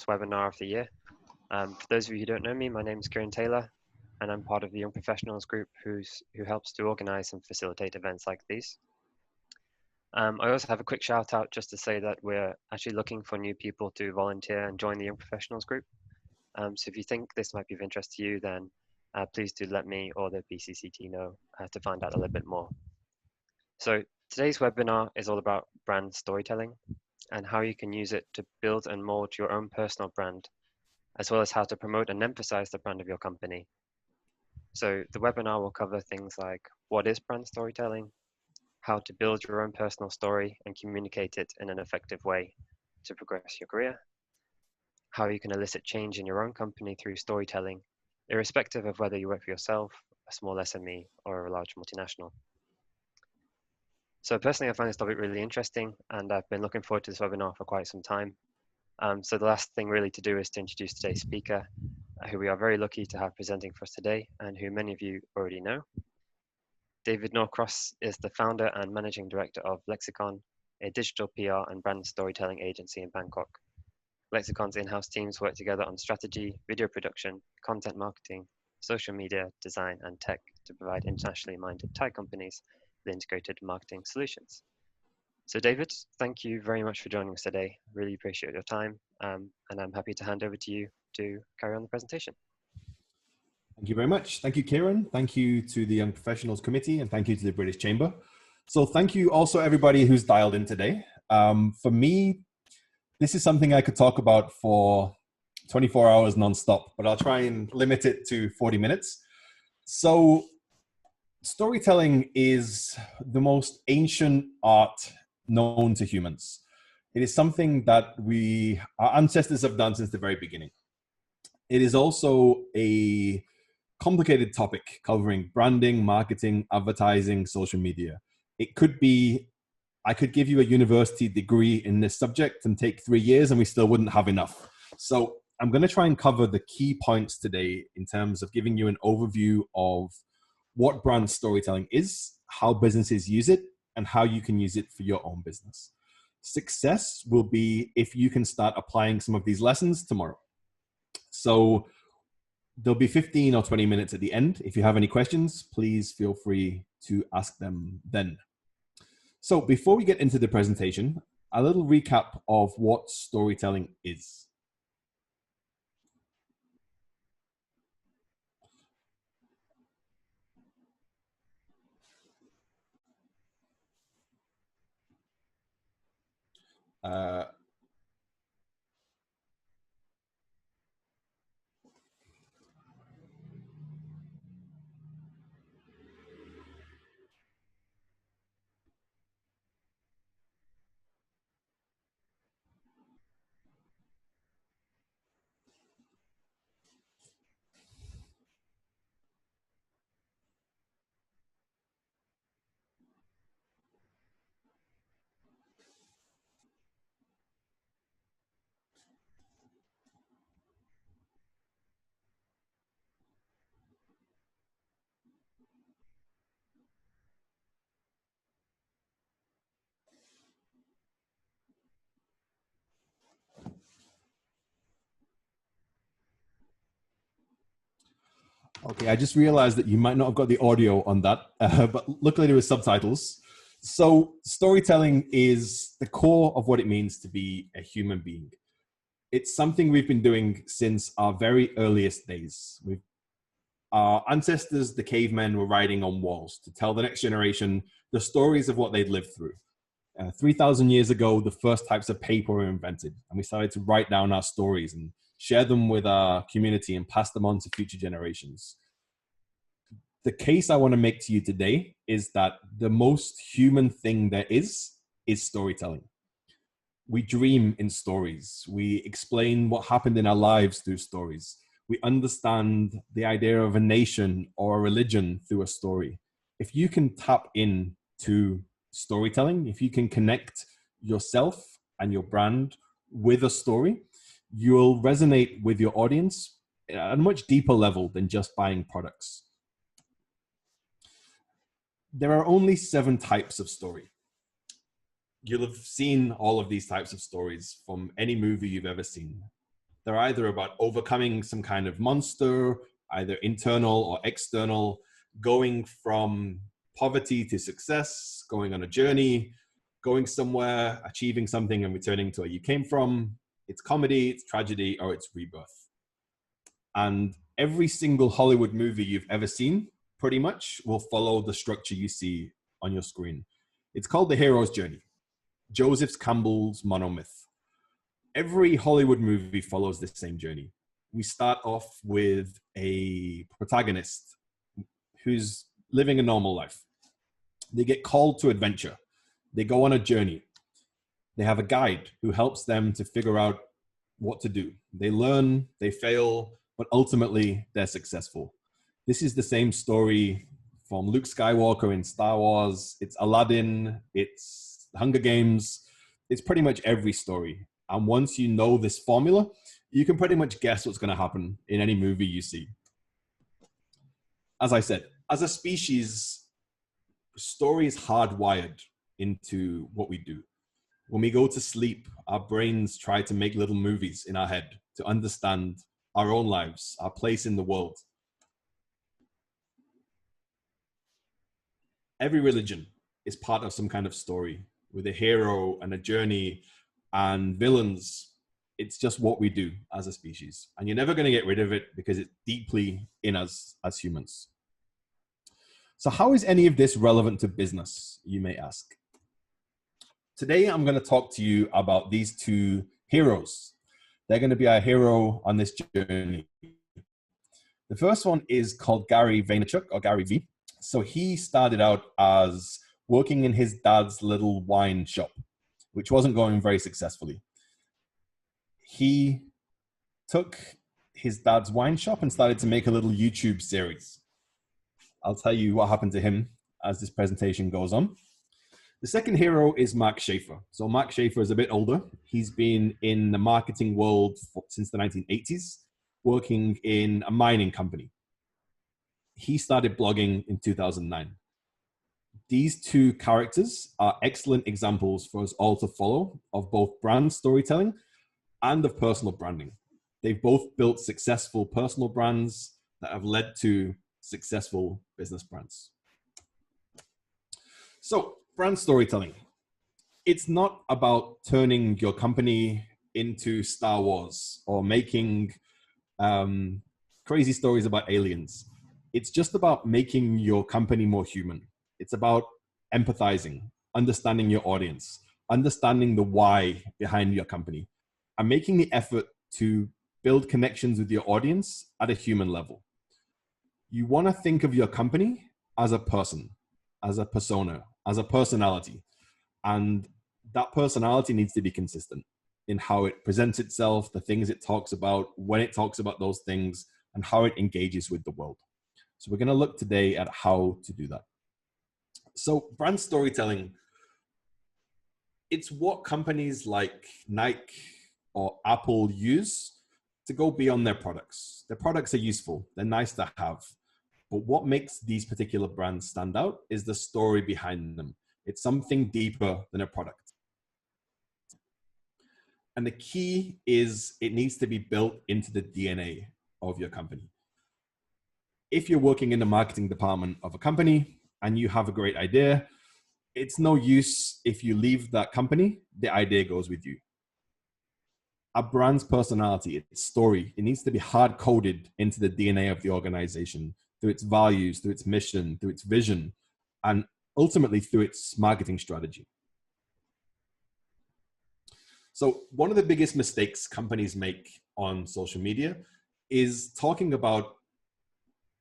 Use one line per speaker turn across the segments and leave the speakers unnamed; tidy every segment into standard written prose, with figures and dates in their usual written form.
webinar of the year. For those of you who don't know me, my name is Kieran Taylor, and I'm part of the Young Professionals group who helps to organize and facilitate events like these. I also have a quick shout out just to say that we're actually looking for new people to volunteer and join the Young Professionals group. So if you think this might be of interest to you, then please do let me or the BCCT know to find out a little bit more. So today's webinar is all about brand storytelling and how you can use it to build and mold your own personal brand, as well as how to promote and emphasize the brand of your company. So the webinar will cover things like what is brand storytelling, how to build your own personal story and communicate it in an effective way to progress your career, how you can elicit change in your own company through storytelling, irrespective of whether you work for yourself, a small SME, or a large multinational. So personally, I find this topic really interesting, and I've been looking forward to this webinar for quite some time. So the last thing really to do is to introduce today's speaker, who we are very lucky to have presenting for us today, and who many of you already know. David Norcross is the founder and managing director of Lexicon, a digital PR and brand storytelling agency in Bangkok. Lexicon's in-house teams work together on strategy, video production, content marketing, social media, design, and tech to provide internationally minded Thai companies with integrated marketing solutions. So David, thank you very much for joining us today. Really appreciate your time, and I'm happy to hand over to you to carry on the presentation.
Thank you very much. Thank you, Kieran. Thank you to the Young Professionals Committee, and thank you to the British Chamber. So thank you also everybody who's dialed in today. For me, this is something I could talk about for 24 hours nonstop, but I'll try and limit it to 40 minutes. So storytelling is the most ancient art known to humans. It is something that our ancestors have done since the very beginning. It is also a complicated topic covering branding, marketing, advertising, social media. It could be, I could give you a university degree in this subject and take 3 years and we still wouldn't have enough. So I'm going to try and cover the key points today in terms of giving you an overview of what brand storytelling is, how businesses use it, and how you can use it for your own business. Success will be if you can start applying some of these lessons tomorrow. So there'll be 15 or 20 minutes at the end. If you have any questions, please feel free to ask them then. So before we get into the presentation, a little recap of what storytelling is. Okay, I just realized that you might not have got the audio on that, but luckily there was subtitles. So storytelling is the core of what it means to be a human being. It's something we've been doing since our very earliest days. Our ancestors, the cavemen, were writing on walls to tell the next generation the stories of what they'd lived through. 3,000 years ago, the first types of paper were invented, and we started to write down our stories and share them with our community and pass them on to future generations. The case I want to make to you today is that the most human thing there is storytelling. We dream in stories. We explain what happened in our lives through stories. We understand the idea of a nation or a religion through a story. If you can tap in to storytelling, if you can connect yourself and your brand with a story, you'll resonate with your audience at a much deeper level than just buying products. There are only 7 types of story. You'll have seen all of these types of stories from any movie you've ever seen. They're either about overcoming some kind of monster, either internal or external, going from poverty to success, going on a journey, going somewhere, achieving something and returning to where you came from. It's comedy, it's tragedy, or it's rebirth. And every single Hollywood movie you've ever seen pretty much will follow the structure you see on your screen. It's called the hero's journey, Joseph Campbell's monomyth. Every Hollywood movie follows the same journey. We start off with a protagonist who's living a normal life. They get called to adventure. They go on a journey. They have a guide who helps them to figure out what to do. They learn, they fail, but ultimately they're successful. This is the same story from Luke Skywalker in Star Wars. It's Aladdin, it's Hunger Games. It's pretty much every story. And once you know this formula, you can pretty much guess what's going to happen in any movie you see. As I said, as a species, story is hardwired into what we do. When we go to sleep, our brains try to make little movies in our head to understand our own lives, our place in the world. Every religion is part of some kind of story with a hero and a journey and villains. It's just what we do as a species. And you're never going to get rid of it because it's deeply in us as humans. So how is any of this relevant to business, you may ask? Today, I'm going to talk to you about these two heroes. They're going to be our hero on this journey. The first one is called Gary Vaynerchuk, or Gary V. So he started out as working in his dad's little wine shop, which wasn't going very successfully. He took his dad's wine shop and started to make a little YouTube series. I'll tell you what happened to him as this presentation goes on. The second hero is Mark Schaefer. So Mark Schaefer is a bit older. He's been in the marketing world since the 1980s, working in a mining company. He started blogging in 2009. These two characters are excellent examples for us all to follow of both brand storytelling and of personal branding. They've both built successful personal brands that have led to successful business brands. So, brand storytelling. It's not about turning your company into Star Wars or making crazy stories about aliens. It's just about making your company more human. It's about empathizing, understanding your audience, understanding the why behind your company, and making the effort to build connections with your audience at a human level. You want to think of your company as a person, as a persona, as a personality. And that personality needs to be consistent in how it presents itself, the things it talks about, when it talks about those things, and how it engages with the world. So we're going to look today at how to do that. So brand storytelling, it's what companies like Nike or Apple use to go beyond their products. Their products are useful. They're nice to have. But what makes these particular brands stand out is the story behind them. It's something deeper than a product. And the key is it needs to be built into the DNA of your company. If you're working in the marketing department of a company and you have a great idea, it's no use if you leave that company, the idea goes with you. A brand's personality, its story, it needs to be hard-coded into the DNA of the organization through its values, through its mission, through its vision, and ultimately through its marketing strategy. So one of the biggest mistakes companies make on social media is talking about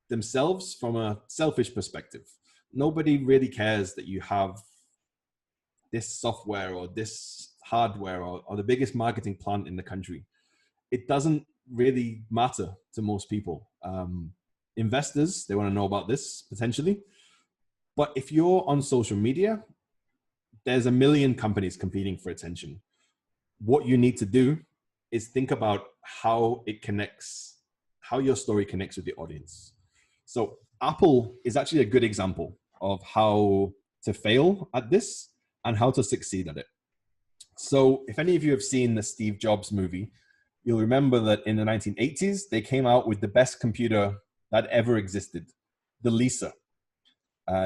themselves from a selfish perspective. Nobody really cares that you have this software or this hardware or the biggest marketing plant in the country. It doesn't really matter to most people. Investors, they want to know about this potentially. But if you're on social media, there's a million companies competing for attention. What you need to do is think about how it connects, how your story connects with the audience. So Apple is actually a good example of how to fail at this and how to succeed at it. So if any of you have seen the Steve Jobs movie, you'll remember that in the 1980s, they came out with the best computer that ever existed, the Lisa.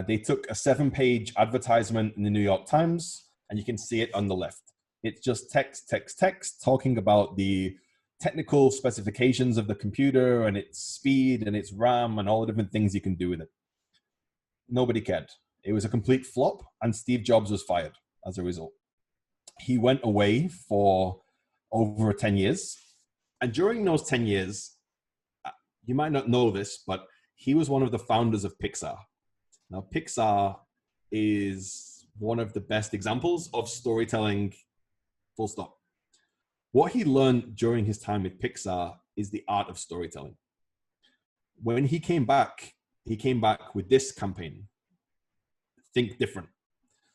They took a 7-page advertisement in the New York Times, and you can see it on the left. It's just text, text, text, talking about the technical specifications of the computer and its speed and its RAM and all the different things you can do with it. Nobody cared. It was a complete flop, and Steve Jobs was fired as a result. He went away for over 10 years. And during those 10 years, you might not know this, but he was one of the founders of Pixar. Now, Pixar is one of the best examples of storytelling, full stop. What he learned during his time with Pixar is the art of storytelling. When he came back with this campaign, Think Different.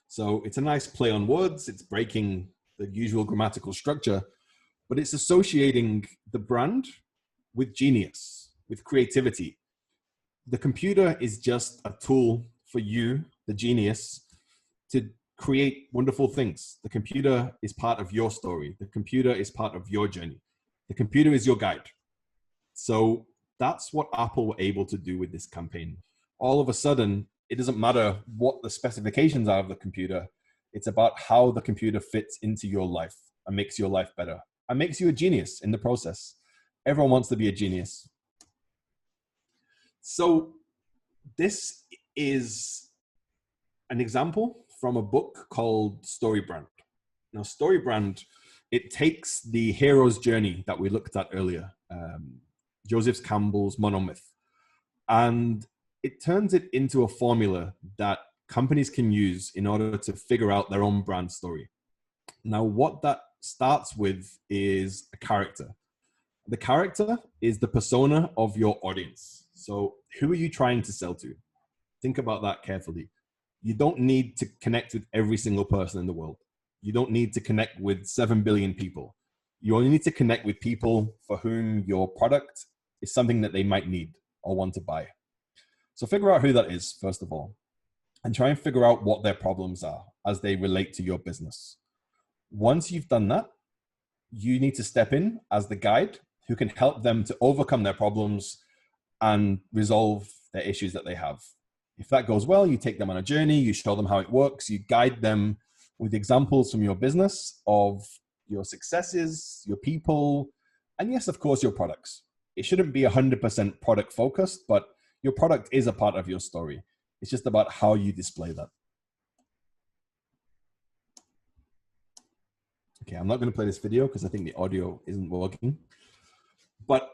So it's a nice play on words. It's breaking the usual grammatical structure, but it's associating the brand with genius, with creativity. The computer is just a tool for you, the genius, to create wonderful things. The computer is part of your story. The computer is part of your journey. The computer is your guide. So that's what Apple were able to do with this campaign. All of a sudden, it doesn't matter what the specifications are of the computer. It's about how the computer fits into your life and makes your life better and makes you a genius in the process. Everyone wants to be a genius. So this is an example from a book called Storybrand. Now, Storybrand, it takes the hero's journey that we looked at earlier, Joseph Campbell's monomyth, and it turns it into a formula that companies can use in order to figure out their own brand story. Now, what that starts with is a character. The character is the persona of your audience. So who are you trying to sell to? Think about that carefully. You don't need to connect with every single person in the world. You don't need to connect with 7 billion people. You only need to connect with people for whom your product is something that they might need or want to buy. So figure out who that is, first of all, and try and figure out what their problems are as they relate to your business. Once you've done that, you need to step in as the guide who can help them to overcome their problems and resolve their issues that they have. If that goes well, you take them on a journey, you show them how it works, you guide them with examples from your business of your successes, your people, and yes, of course, your products. It shouldn't be 100% product focused, but your product is a part of your story. It's just about how you display that. Okay, I'm not going to play this video because I think the audio isn't working. But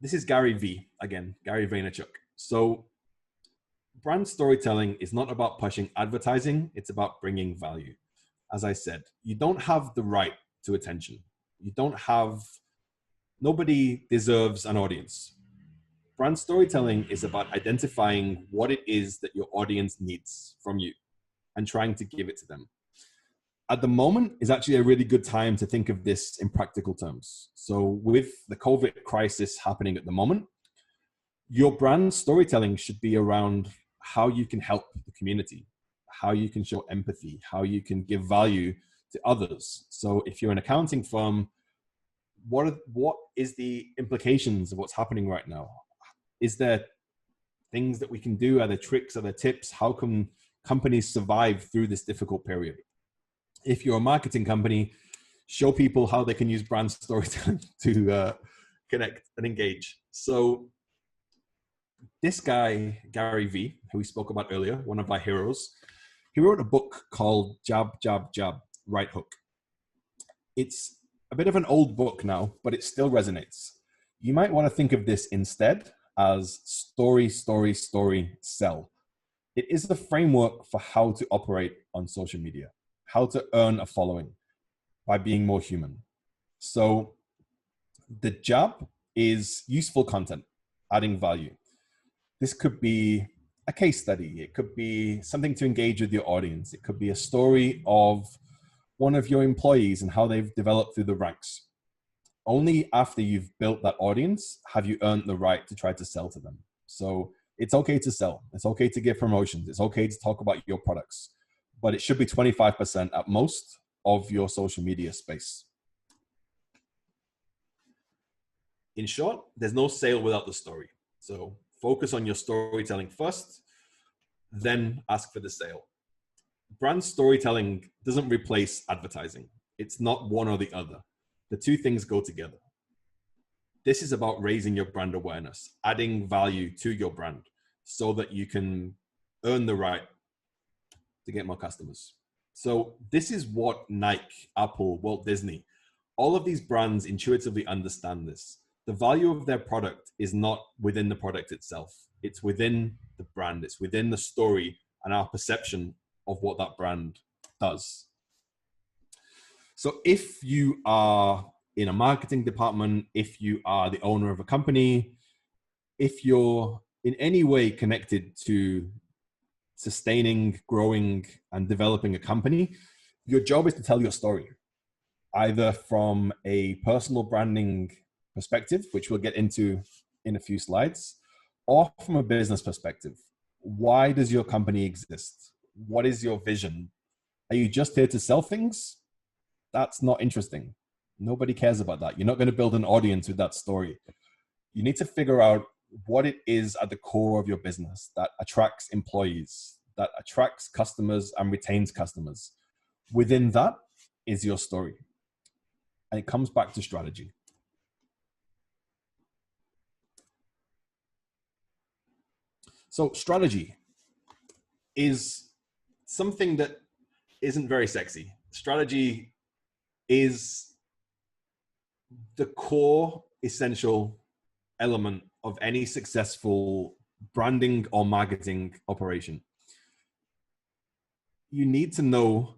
this is Gary V, again, Gary Vaynerchuk. So brand storytelling is not about pushing advertising. It's about bringing value. As I said, you don't have the right to attention. Nobody deserves an audience. Brand storytelling is about identifying what it is that your audience needs from you and trying to give it to them. At the moment is actually a really good time to think of this in practical terms. So with the COVID crisis happening at the moment, your brand storytelling should be around how you can help the community, how you can show empathy, how you can give value to others. So if you're an accounting firm, what is the implications of what's happening right now? Is there things that we can do? Are there tricks? Are there tips? How can companies survive through this difficult period? If you're a marketing company, show people how they can use brand storytelling to connect and engage. So this guy, Gary V, who we spoke about earlier, one of our heroes, he wrote a book called Jab, Jab, Jab, Right Hook. It's a bit of an old book now, but it still resonates. You might want to think of this instead as story, story, story, sell. It is the framework for how to operate on social media, how to earn a following by being more human. So the jab is useful content, adding value. This could be a case study. It could be something to engage with your audience. It could be a story of one of your employees and how they've developed through the ranks. Only after you've built that audience have you earned the right to try to sell to them. So it's okay to sell. It's okay to give promotions. It's okay to talk about your products, but it should be 25% at most of your social media space. In short, there's no sale without the story. So focus on your storytelling first, then ask for the sale. Brand storytelling doesn't replace advertising. It's not one or the other. The two things go together. This is about raising your brand awareness, adding value to your brand so that you can earn the right to get more customers. So this is what Nike, Apple, Walt Disney, all of these brands intuitively understand this. The value of their product is not within the product itself. It's within the brand. It's within the story and our perception of what that brand does. So if you are in a marketing department, if you are the owner of a company, if you're in any way connected to sustaining, growing, and developing a company, your job is to tell your story, either from a personal branding perspective, which we'll get into in a few slides, or from a business perspective. Why does your company exist? What is your vision? Are you just here to sell things? That's not interesting. Nobody cares about that. You're not going to build an audience with that story. You need to figure out what it is at the core of your business that attracts employees, that attracts customers and retains customers. Within that is your story. And it comes back to strategy. So strategy is something that isn't very sexy. Strategy is the core essential element of any successful branding or marketing operation. You need to know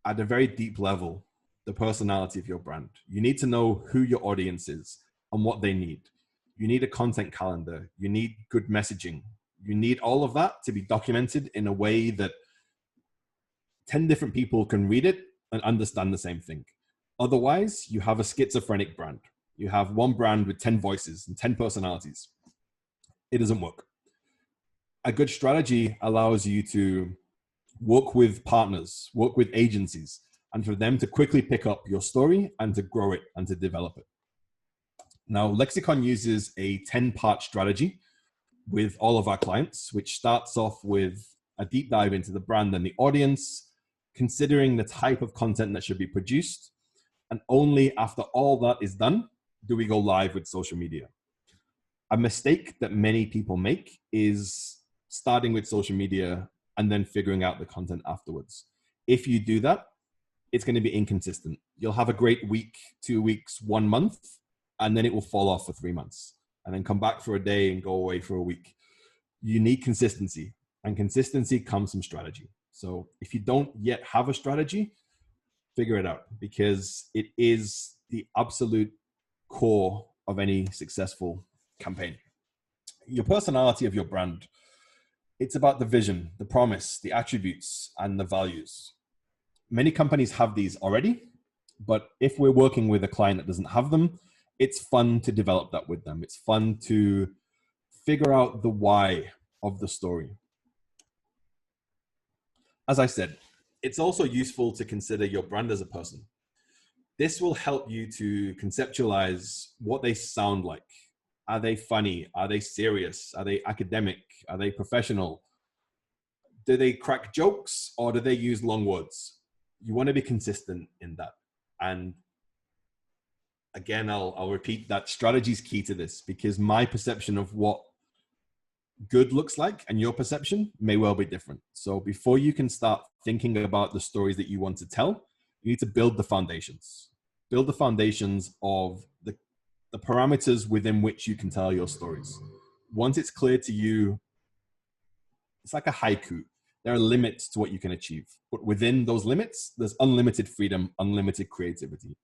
at a very deep level the personality of your brand. You need to know who your audience is and what they need. You need a content calendar. You need good messaging. You need all of that to be documented in a way that 10 different people can read it and understand the same thing. Otherwise, you have a schizophrenic brand. You have one brand with 10 voices and 10 personalities. It doesn't work. A good strategy allows you to work with partners, work with agencies, and for them to quickly pick up your story and to grow it and to develop it. Now, Lexicon uses a 10-part strategy with all of our clients, which starts off with a deep dive into the brand and the audience, considering the type of content that should be produced. And only after all that is done, do we go live with social media. A mistake that many people make is starting with social media and then figuring out the content afterwards. If you do that, it's going to be inconsistent. You'll have a great week, 2 weeks, 1 month, and then it will fall off for 3 months and then come back for a day and go away for a week. You need consistency, and consistency comes from strategy. So if you don't yet have a strategy, figure it out, because it is the absolute core of any successful campaign. Your personality of your brand, it's about the vision, the promise, the attributes, and the values. Many companies have these already, but if we're working with a client that doesn't have them, it's fun to develop that with them. It's fun to figure out the why of the story. As I said, it's also useful to consider your brand as a person. This will help you to conceptualize what they sound like. Are they funny? Are they serious? Are they academic? Are they professional? Do they crack jokes or do they use long words? You want to be consistent in that. And again, I'll repeat that strategy is key to this, because my perception of what good looks like and your perception may well be different. So before you can start thinking about the stories that you want to tell, you need to build the foundations. Build the foundations of the parameters within which you can tell your stories. Once it's clear to you, it's like a haiku. There are limits to what you can achieve, but within those limits, there's unlimited freedom, unlimited creativity.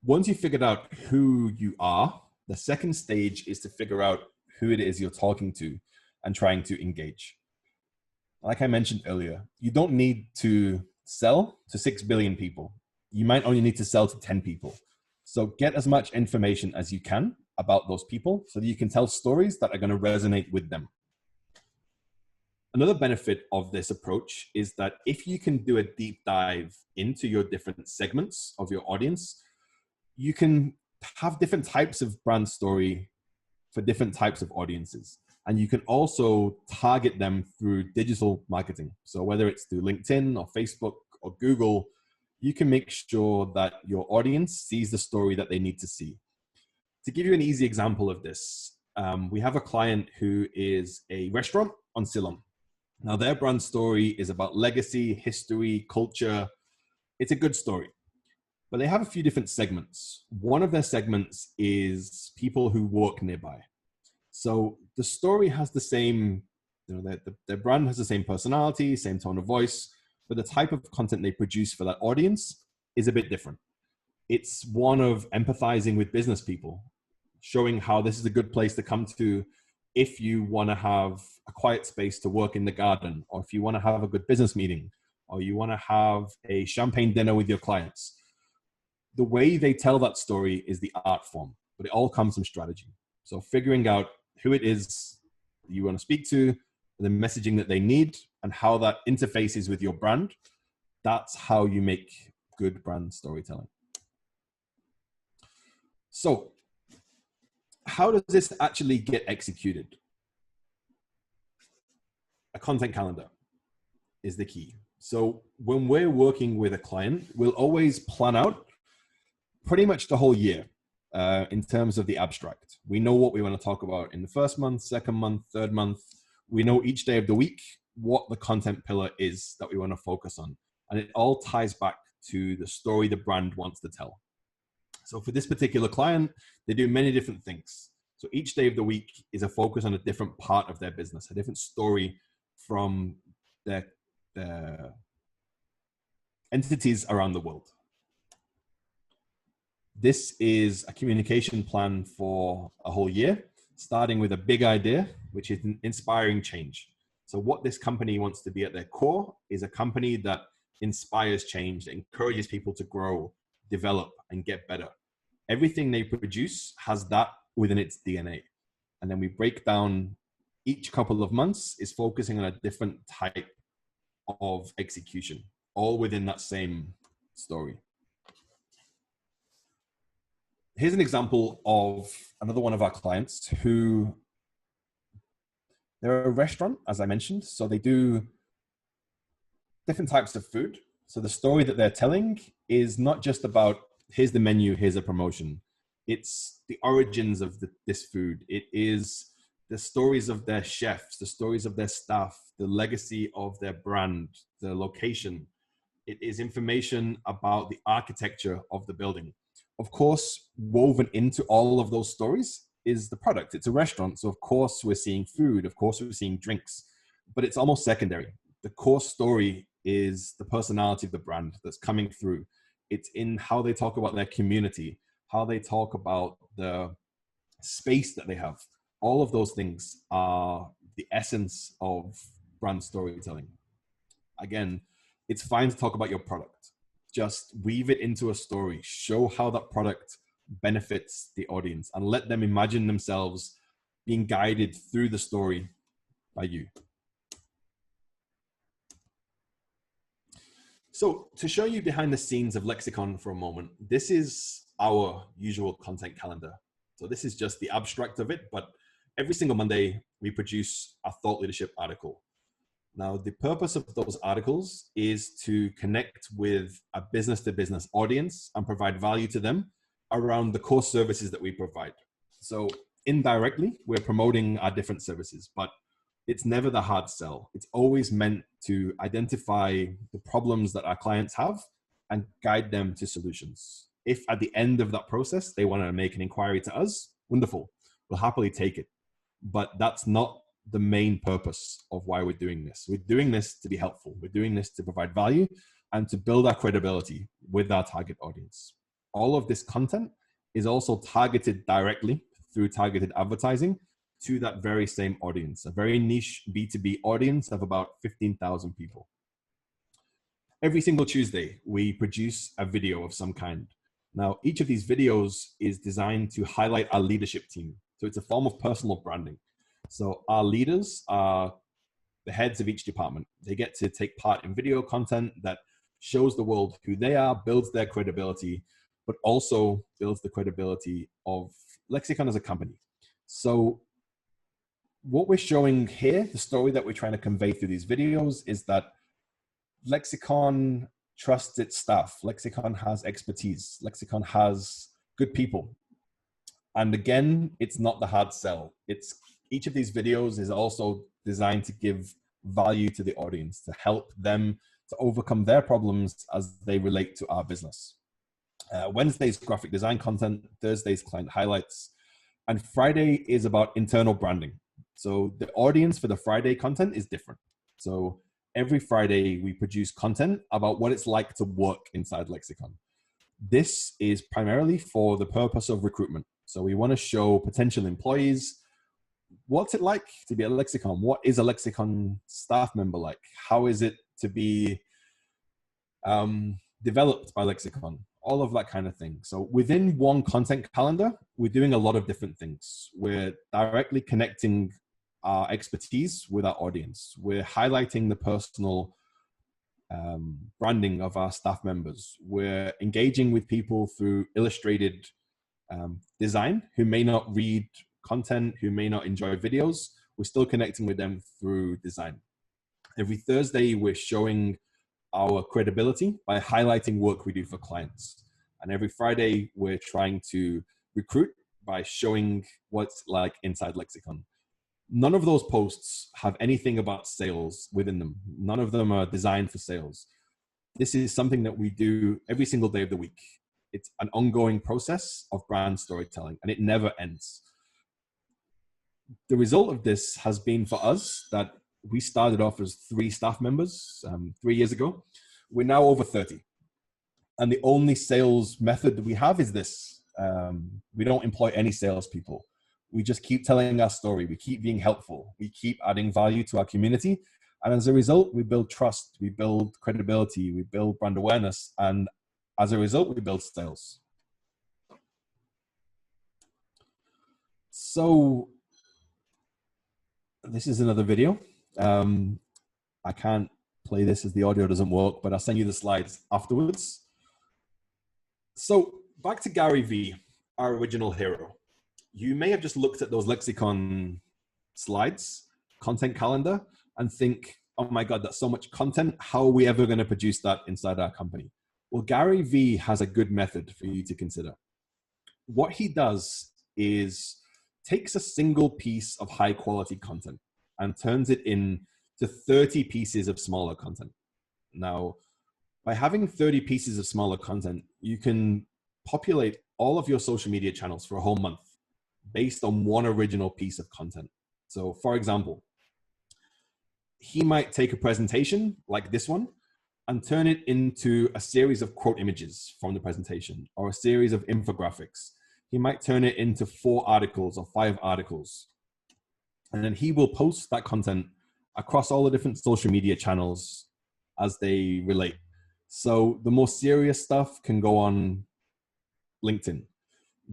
Once you've figured out who you are, the second stage is to figure out who it is you're talking to and trying to engage. Like I mentioned earlier, you don't need to sell to 6 billion people. You might only need to sell to 10 people. So get as much information as you can about those people so that you can tell stories that are going to resonate with them. Another benefit of this approach is that if you can do a deep dive into your different segments of your audience, you can have different types of brand story for different types of audiences. And you can also target them through digital marketing. So whether it's through LinkedIn or Facebook or Google, you can make sure that your audience sees the story that they need to see. To give you an easy example of this, we have a client who is a restaurant on Ceylon. Now, their brand story is about legacy, history, culture. It's a good story. But they have a few different segments. One of their segments is people who work nearby. So the story has the same, their brand has the same personality, same tone of voice, but the type of content they produce for that audience is a bit different. It's one of empathizing with business people, showing how this is a good place to come to if you want to have a quiet space to work in the garden, or if you want to have a good business meeting, or you want to have a champagne dinner with your clients. The way they tell that story is the art form, but it all comes from strategy. So figuring out who it is you want to speak to, the messaging that they need, and how that interfaces with your brand, that's how you make good brand storytelling. So how does this actually get executed? A content calendar is the key. So when we're working with a client, we'll always plan out pretty much the whole year in terms of the abstract. We know what we want to talk about in the first month, second month, third month. We know each day of the week what the content pillar is that we want to focus on. And it all ties back to the story the brand wants to tell. So for this particular client, they do many different things. So each day of the week is a focus on a different part of their business, a different story from their entities around the world. This is a communication plan for a whole year, starting with a big idea, which is inspiring change. So what this company wants to be at their core is a company that inspires change, that encourages people to grow, develop, and get better. Everything they produce has that within its DNA. And then we break down each couple of months is focusing on a different type of execution, all within that same story. Here's an example of another one of our clients who, they're a restaurant, as I mentioned. So they do different types of food. So the story that they're telling is not just about, here's the menu, here's a promotion. It's the origins of this food. It is the stories of their chefs, the stories of their staff, the legacy of their brand, the location. It is information about the architecture of the building. Of course, woven into all of those stories is the product. It's a restaurant. So of course we're seeing food. Of course we're seeing drinks, but it's almost secondary. The core story is the personality of the brand that's coming through. It's in how they talk about their community, how they talk about the space that they have. All of those things are the essence of brand storytelling. Again, it's fine to talk about your product. Just weave it into a story, show how that product benefits the audience, and let them imagine themselves being guided through the story by you. So to show you behind the scenes of Lexicon for a moment, this is our usual content calendar. So this is just the abstract of it, but every single Monday we produce a thought leadership article. Now, the purpose of those articles is to connect with a business-to-business audience and provide value to them around the core services that we provide. So indirectly, we're promoting our different services, but it's never the hard sell. It's always meant to identify the problems that our clients have and guide them to solutions. If at the end of that process, they want to make an inquiry to us, wonderful, we'll happily take it. But that's not the main purpose of why we're doing this. We're doing this to be helpful. We're doing this to provide value and to build our credibility with our target audience. All of this content is also targeted directly through targeted advertising to that very same audience, a very niche B2B audience of about 15,000 people. Every single Tuesday, we produce a video of some kind. Now, each of these videos is designed to highlight our leadership team. So it's a form of personal branding. So our leaders are the heads of each department. They get to take part in video content that shows the world who they are, builds their credibility, but also builds the credibility of Lexicon as a company. So what we're showing here, the story that we're trying to convey through these videos, is that Lexicon trusts its staff. Lexicon has expertise. Lexicon has good people. And again, it's not the hard sell. Each of these videos is also designed to give value to the audience, to help them to overcome their problems as they relate to our business. Wednesday's graphic design content, Thursday's client highlights, and Friday is about internal branding. So the audience for the Friday content is different. So every Friday we produce content about what it's like to work inside Lexicon. This is primarily for the purpose of recruitment. So we want to show potential employees, what's it like to be at Lexicon? What is a Lexicon staff member like? How is it to be developed by Lexicon? All of that kind of thing. So within one content calendar, we're doing a lot of different things. We're directly connecting our expertise with our audience. We're highlighting the personal branding of our staff members. We're engaging with people through illustrated design who may not read content, who may not enjoy videos. We're still connecting with them through design. Every Thursday, we're showing our credibility by highlighting work we do for clients. And every Friday, we're trying to recruit by showing what's like inside Lexicon. None of those posts have anything about sales within them. None of them are designed for sales. This is something that we do every single day of the week. It's an ongoing process of brand storytelling, and it never ends. The result of this has been for us that we started off as 3 staff members 3 years ago. We're now over 30. And the only sales method that we have is this. We don't employ any salespeople. We just keep telling our story. We keep being helpful. We keep adding value to our community. And as a result, we build trust, we build credibility, we build brand awareness. And as a result, we build sales. So this is another video. I can't play this as the audio doesn't work, but I'll send you the slides afterwards. So back to Gary Vee, our original hero. You may have just looked at those Lexicon slides, content calendar, and think, oh my God, that's so much content. How are we ever going to produce that inside our company? Well, Gary Vee has a good method for you to consider. What he does is takes a single piece of high quality content and turns it into 30 pieces of smaller content. Now, by having 30 pieces of smaller content, you can populate all of your social media channels for a whole month based on one original piece of content. So for example, he might take a presentation like this one and turn it into a series of quote images from the presentation or a series of infographics. He might turn it into 4 articles or 5 articles. And then he will post that content across all the different social media channels as they relate. So the more serious stuff can go on LinkedIn.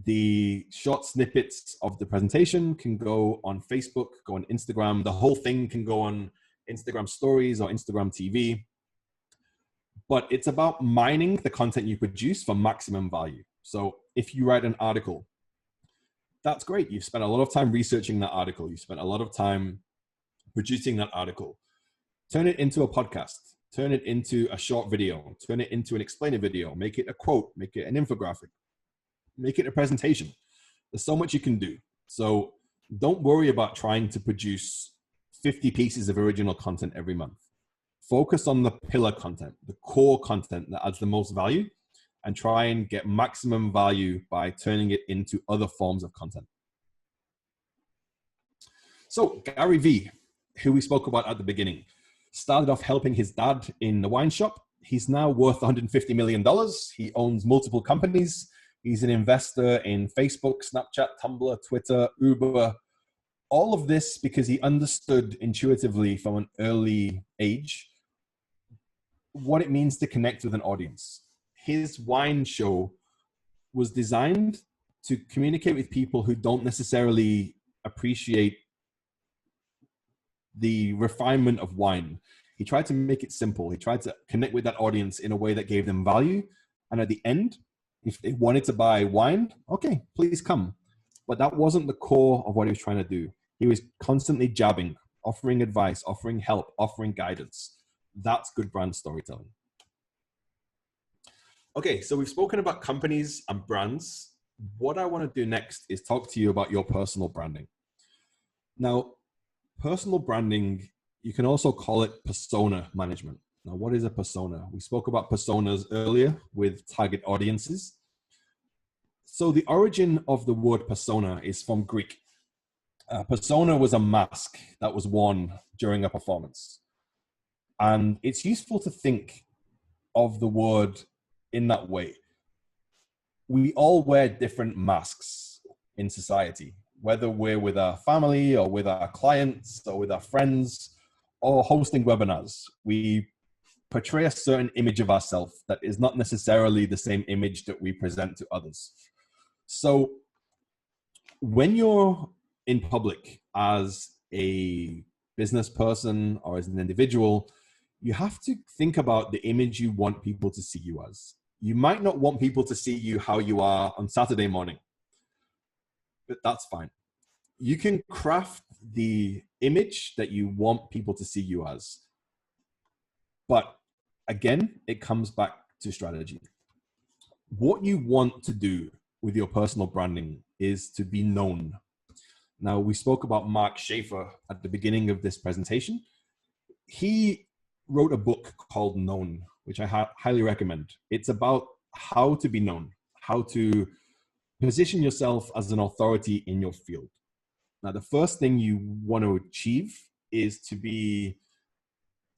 The short snippets of the presentation can go on Facebook, go on Instagram. The whole thing can go on Instagram stories or Instagram TV. But it's about mining the content you produce for maximum value. So if you write an article, that's great. You've spent a lot of time researching that article. You spent a lot of time producing that article. Turn it into a podcast. Turn it into a short video. Turn it into an explainer video. Make it a quote. Make it an infographic. Make it a presentation. There's so much you can do. So don't worry about trying to produce 50 pieces of original content every month. Focus on the pillar content, the core content that adds the most value, and try and get maximum value by turning it into other forms of content. So Gary Vee, who we spoke about at the beginning, started off helping his dad in the wine shop. He's now worth $150 million. He owns multiple companies. He's an investor in Facebook, Snapchat, Tumblr, Twitter, Uber. All of this because he understood intuitively from an early age what it means to connect with an audience. His wine show was designed to communicate with people who don't necessarily appreciate the refinement of wine. He tried to make it simple. He tried to connect with that audience in a way that gave them value. And at the end, If they wanted to buy wine, okay, please come. But that wasn't the core of what he was trying to do. He was constantly jabbing, offering advice, offering help, offering guidance. That's good brand storytelling. Okay, so we've spoken about companies and brands. What I want to do next is talk to you about your personal branding. Now, personal branding, you can also call it persona management. Now, what is a persona? We spoke about personas earlier with target audiences. So the origin of the word persona is from Greek. Persona was a mask that was worn during a performance. And it's useful to think of the word in that way. We all wear different masks in society, whether we're with our family or with our clients or with our friends or hosting webinars. We portray a certain image of ourselves that is not necessarily the same image that we present to others. So when you're in public as a business person or as an individual, you have to think about the image you want people to see you as. You might not want people to see you how you are on Saturday morning, but that's fine. You can craft the image that you want people to see you as. But again, it comes back to strategy. What you want to do with your personal branding is to be known. Now, we spoke about Mark Schaefer at the beginning of this presentation. He wrote a book called Known, which I highly recommend. It's about how to be known, how to position yourself as an authority in your field. Now, the first thing you want to achieve is to be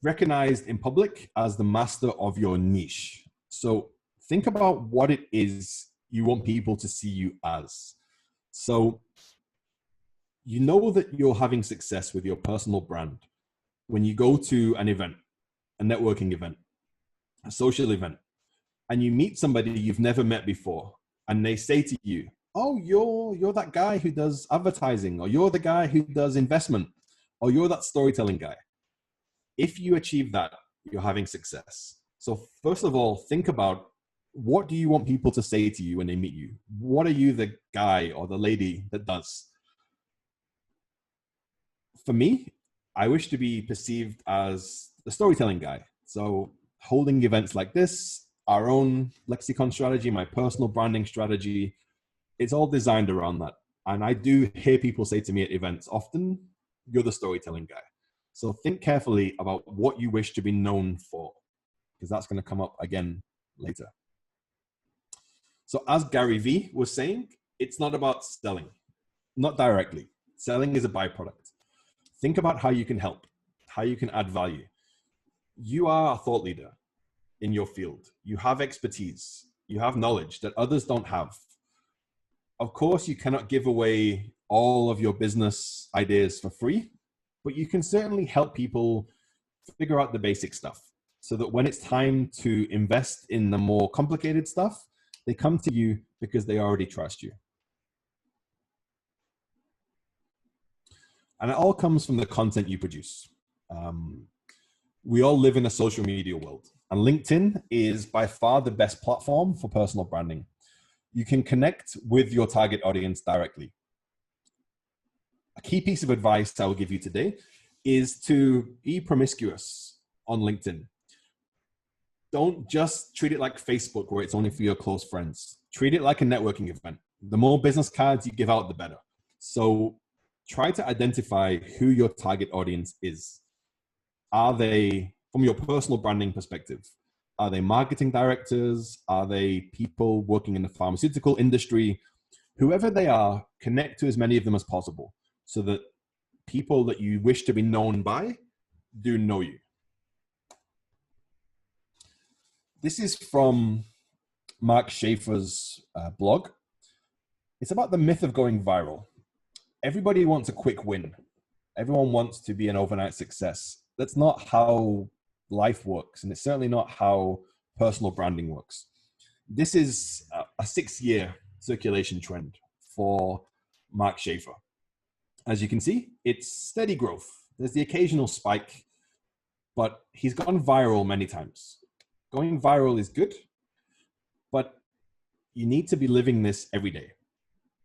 recognized in public as the master of your niche. So think about what it is you want people to see you as. So you know that you're having success with your personal brand when you go to an event, a networking event, a social event, and you meet somebody you've never met before, and they say to you, oh, you're that guy who does advertising, or you're the guy who does investment, or you're that storytelling guy. If you achieve that, you're having success. So first of all, think about, what do you want people to say to you when they meet you? What are you the guy or the lady that does? For me, I wish to be perceived as the storytelling guy. So holding events like this, our own lexicon strategy, my personal branding strategy, it's all designed around that. And I do hear people say to me at events often, you're the storytelling guy. So think carefully about what you wish to be known for, because that's going to come up again later. So as Gary Vee was saying, it's not about selling, not directly. Selling is a byproduct. Think about how you can help, how you can add value. You are a thought leader in your field. You have expertise. You have knowledge that others don't have. Of course, you cannot give away all of your business ideas for free, but you can certainly help people figure out the basic stuff so that when it's time to invest in the more complicated stuff, they come to you because they already trust you. And it all comes from the content you produce. We all live in a social media world, and LinkedIn is by far the best platform for personal branding. You can connect with your target audience directly. A key piece of advice I will give you today is to be promiscuous on LinkedIn. Don't just treat it like Facebook where it's only for your close friends. Treat it like a networking event. The more business cards you give out, the better. So try to identify who your target audience is. Are they, from your personal branding perspective, are they marketing directors? Are they people working in the pharmaceutical industry? Whoever they are, connect to as many of them as possible so that people that you wish to be known by do know you. This is from Mark Schaefer's blog. It's about the myth of going viral. Everybody wants a quick win. Everyone wants to be an overnight success. That's not how life works, and it's certainly not how personal branding works. This is a 6-year circulation trend for Mark Schaefer. As you can see, it's steady growth. There's the occasional spike, but he's gone viral many times. Going viral is good, but you need to be living this every day.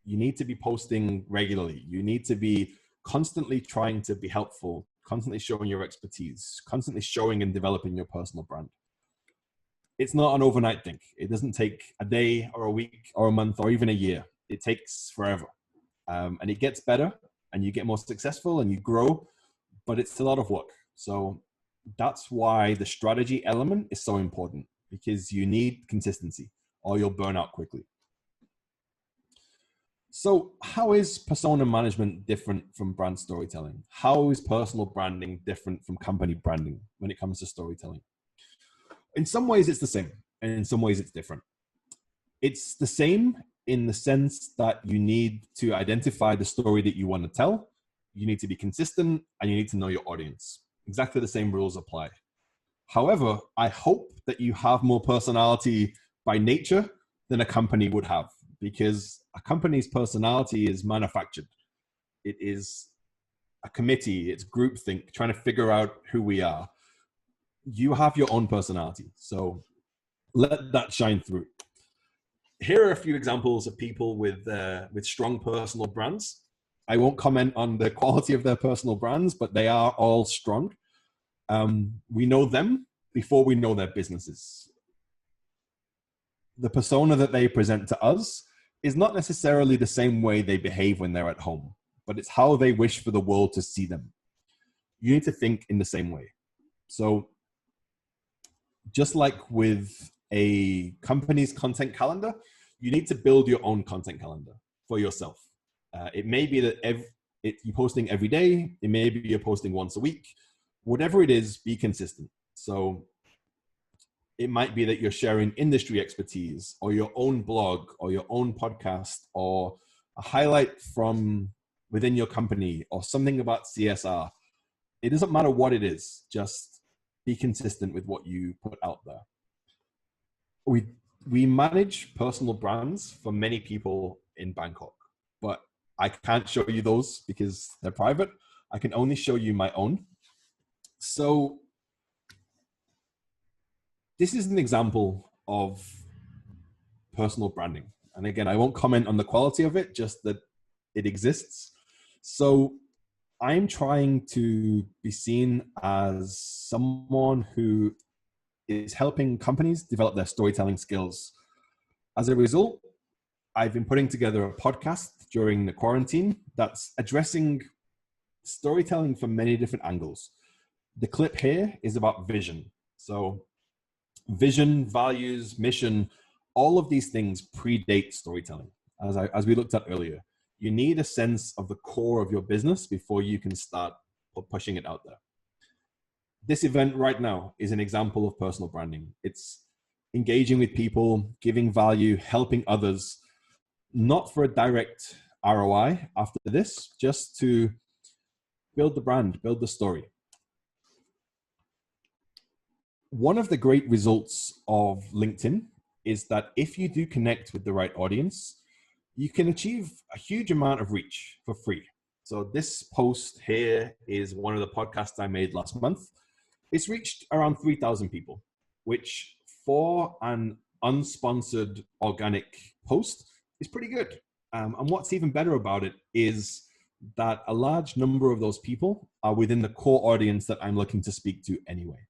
You need to be posting regularly. You need to be constantly trying to be helpful, constantly showing your expertise, constantly showing and developing your personal brand. It's not an overnight thing. It doesn't take a day or a week or a month or even a year. It takes forever. And it gets better and you get more successful and you grow, but it's a lot of work. So that's why the strategy element is so important, because you need consistency or you'll burn out quickly. So how is persona management different from brand storytelling? How is personal branding different from company branding when it comes to storytelling? In some ways it's the same, and in some ways it's different. It's the same in the sense that you need to identify the story that you want to tell. You need to be consistent and you need to know your audience. Exactly the same rules apply. However, I hope that you have more personality by nature than a company would have, because a company's personality is manufactured. It is a committee, it's groupthink, trying to figure out who we are. You have your own personality, so let that shine through. Here are a few examples of people with strong personal brands. I won't comment on the quality of their personal brands, but they are all strong. We know them before we know their businesses. The persona that they present to us is not necessarily the same way they behave when they're at home, but it's how they wish for the world to see them. You need to think in the same way. So just like with a company's content calendar, you need to build your own content calendar for yourself. It may be that you're posting every day. It may be you're posting once a week. Whatever it is, be consistent. So it might be that you're sharing industry expertise or your own blog or your own podcast or a highlight from within your company or something about CSR. It doesn't matter what it is. Just be consistent with what you put out there. We manage personal brands for many people in Bangkok, but I can't show you those because they're private. I can only show you my own. So this is an example of personal branding. And again, I won't comment on the quality of it, just that it exists. So I'm trying to be seen as someone who is helping companies develop their storytelling skills. As a result, I've been putting together a podcast during the quarantine that's addressing storytelling from many different angles. The clip here is about vision. So vision, values, mission, all of these things predate storytelling. As we looked at earlier, you need a sense of the core of your business before you can start pushing it out there. This event right now is an example of personal branding. It's engaging with people, giving value, helping others, not for a direct ROI after this, just to build the brand, build the story. One of the great results of LinkedIn is that if you do connect with the right audience, you can achieve a huge amount of reach for free. So this post here is one of the podcasts I made last month. It's reached around 3,000 people, which for an unsponsored organic post is pretty good. And what's even better about it is that a large number of those people are within the core audience that I'm looking to speak to anyway.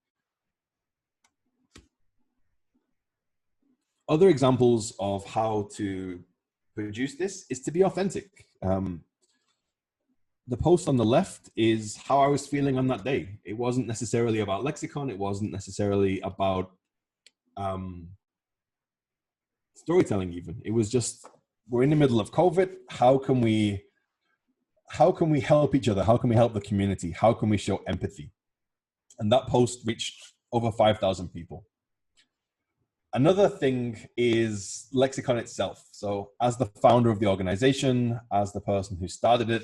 Other examples of how to produce this is to be authentic. The post on the left is how I was feeling on that day. It wasn't necessarily about Lexicon. It wasn't necessarily about storytelling even. It was just, we're in the middle of COVID. How can we help each other? How can we help the community? How can we show empathy? And that post reached over 5,000 people. Another thing is Lexicon itself. So as the founder of the organization, as the person who started it,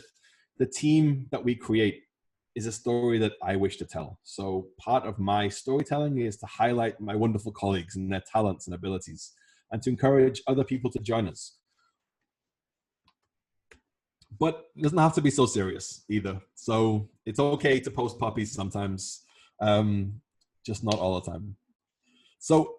the team that we create is a story that I wish to tell. So part of my storytelling is to highlight my wonderful colleagues and their talents and abilities, and to encourage other people to join us. But it doesn't have to be so serious either. So it's okay to post puppies sometimes, just not all the time. So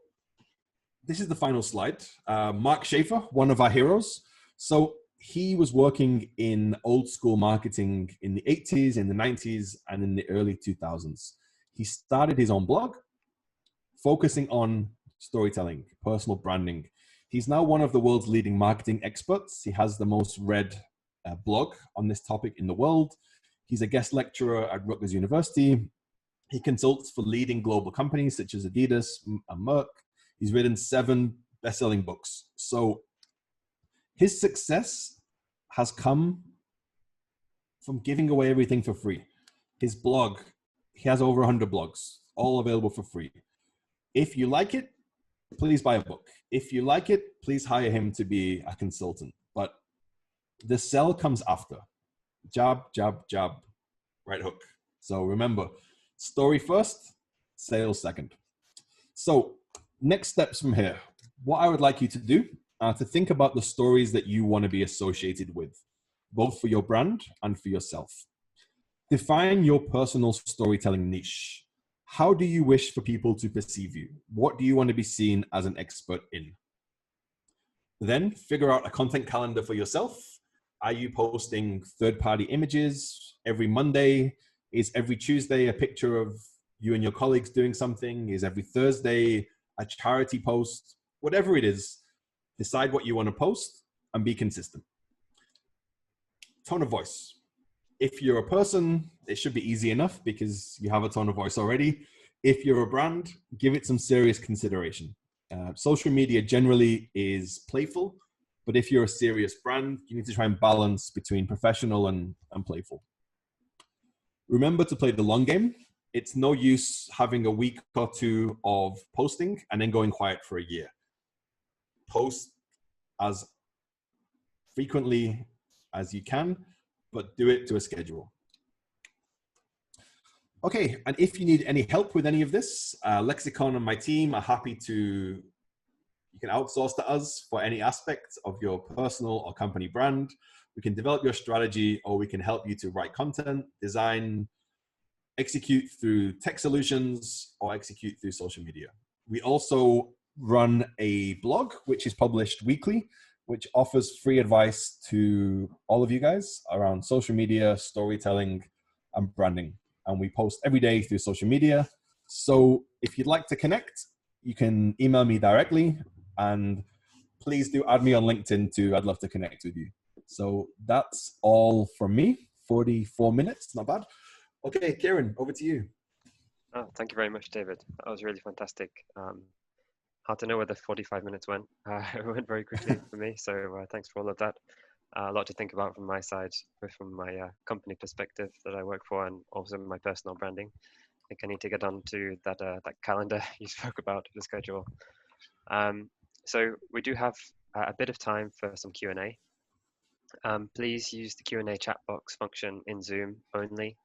this is the final slide. Mark Schaefer, one of our heroes. So he was working in old school marketing in the 80s, in the 90s, and in the early 2000s. He started his own blog focusing on storytelling, personal branding. He's now one of the world's leading marketing experts. He has the most read blog on this topic in the world. He's a guest lecturer at Rutgers University. He consults for leading global companies such as Adidas and Merck. He's written 7 best-selling books. So his success has come from giving away everything for free. His blog, he has over 100 blogs, all available for free. If you like it, please buy a book. If you like it, please hire him to be a consultant. But the sell comes after. Jab, jab, jab, right hook. So remember, story first, sales second. So next steps from here. What I would like you to do, to think about the stories that you want to be associated with, both for your brand and for yourself. Define your personal storytelling niche. How do you wish for people to perceive you? What do you want to be seen as an expert in? Then figure out a content calendar for yourself. Are you posting third-party images every Monday? Is every Tuesday a picture of you and your colleagues doing something? Is every Thursday a charity post? Whatever it is, decide what you want to post and be consistent. Tone of voice. If you're a person, it should be easy enough because you have a tone of voice already. If you're a brand, give it some serious consideration. Social media generally is playful, but if you're a serious brand, you need to try and balance between professional and playful. Remember to play the long game. It's no use having a week or 2 of posting and then going quiet for a year. Post as frequently as you can, but do it to a schedule. Okay, and if you need any help with any of this, Lexicon and my team are happy to, you can outsource to us for any aspect of your personal or company brand. We can develop your strategy, or we can help you to write content, design, execute through tech solutions, or execute through social media. We also run a blog, which is published weekly, which offers free advice to all of you guys around social media, storytelling, and branding. And we post every day through social media. So if you'd like to connect, you can email me directly, and please do add me on LinkedIn too. I'd love to connect with you. So that's all from me. 44 minutes, not bad. Okay, Kieran, over to you.
Oh, thank you very much, David. That was really fantastic. Hard to know where the 45 minutes went. It went very quickly for me, so thanks for all of that. A lot to think about from my side, both from my company perspective that I work for and also my personal branding. I think I need to get on to that calendar you spoke about, the schedule. So we do have a bit of time for some Q&A. Please use the Q&A chat box function in Zoom only.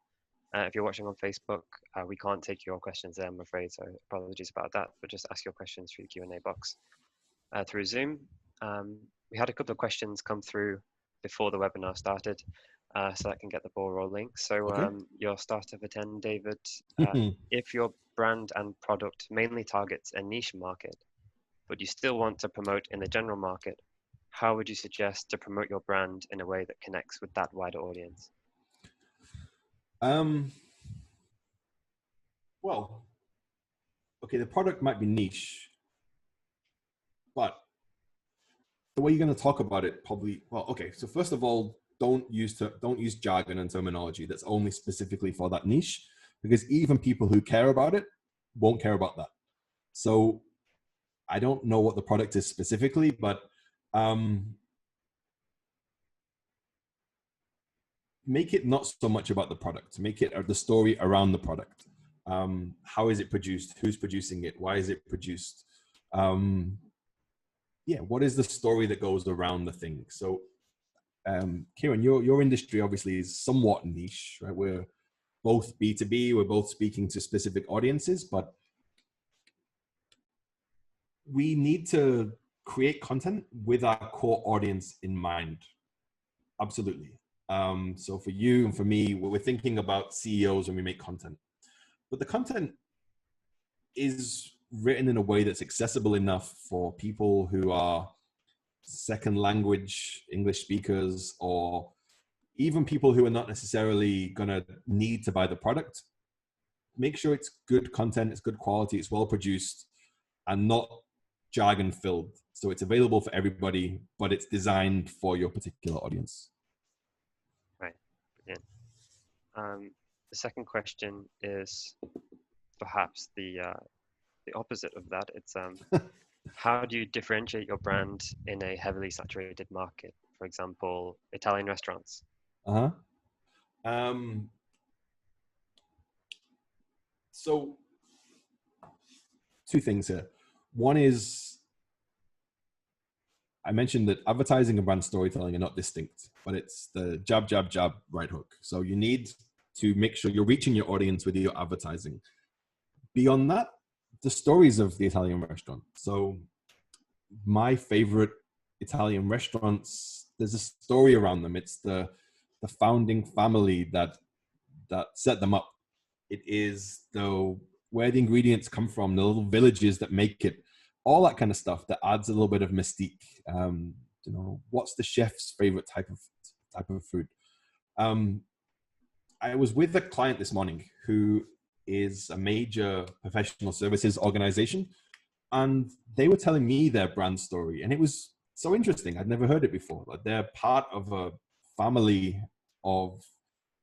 If you're watching on Facebook, we can't take your questions there, I'm afraid, so apologies about that, but just ask your questions through the Q&A box. Through Zoom, we had a couple of questions come through before the webinar started, so that can get the ball rolling. So okay. Your starter for 10, David, if your brand and product mainly targets a niche market, but you still want to promote in the general market, how would you suggest to promote your brand in a way that connects with that wider audience?
Well, okay, the product might be niche, but the way you're going to talk about it probably, well, okay, so first of all, don't use jargon and terminology that's only specifically for that niche, because even people who care about it won't care about that. So I don't know what the product is specifically, but make it not so much about the product. Make it the story around the product. How is it produced? Who's producing it? Why is it produced? Yeah, what is the story that goes around the thing? So, Kieran, your industry obviously is somewhat niche, right? We're both B2B, we're both speaking to specific audiences, but we need to create content with our core audience in mind. Absolutely. So for you and for me, we're thinking about CEOs when we make content. But the content is written in a way that's accessible enough for people who are second language English speakers, or even people who are not necessarily going to need to buy the product. Make sure it's good content, it's good quality, it's well produced, and not jargon filled. So it's available for everybody, but it's designed for your particular audience.
Right. Brilliant. The second question is perhaps the opposite of that. It's how do you differentiate your brand in a heavily saturated market? For example, Italian restaurants.
So two things here. One is, I mentioned that advertising and brand storytelling are not distinct, but it's the jab, jab, jab, right hook. So you need to make sure you're reaching your audience with your advertising. Beyond that, the stories of the Italian restaurant. So my favorite Italian restaurants, there's a story around them. It's the founding family that set them up. It is where the ingredients come from, the little villages that make it, all that kind of stuff that adds a little bit of mystique. What's the chef's favorite type of food? I was with a client this morning who is a major professional services organization, and they were telling me their brand story, and it was so interesting. I'd never heard it before. Like, they're part of a family of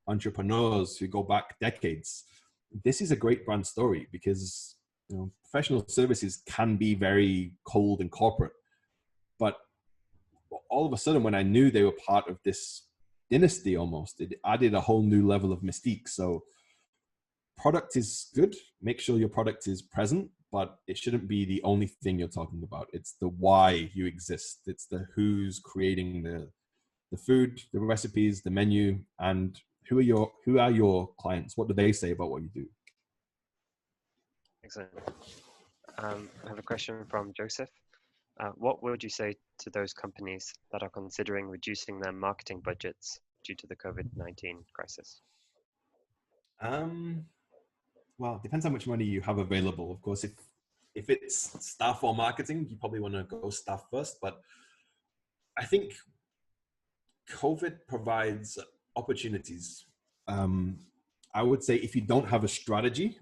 entrepreneurs who go back decades. This is a great brand story because professional services can be very cold and corporate, but all of a sudden, when I knew they were part of this dynasty, almost, it added a whole new level of mystique. So product is good. Make sure your product is present, but it shouldn't be the only thing you're talking about. It's the why you exist. It's the who's creating the food, the recipes, the menu, and who are your clients? What do they say about what you do?
Excellent. I have a question from Joseph. What would you say to those companies that are considering reducing their marketing budgets due to the COVID-19 crisis?
Well, it depends how much money you have available. Of course, if it's staff or marketing, you probably want to go staff first. But I think COVID provides opportunities. I would say if you don't have a strategy,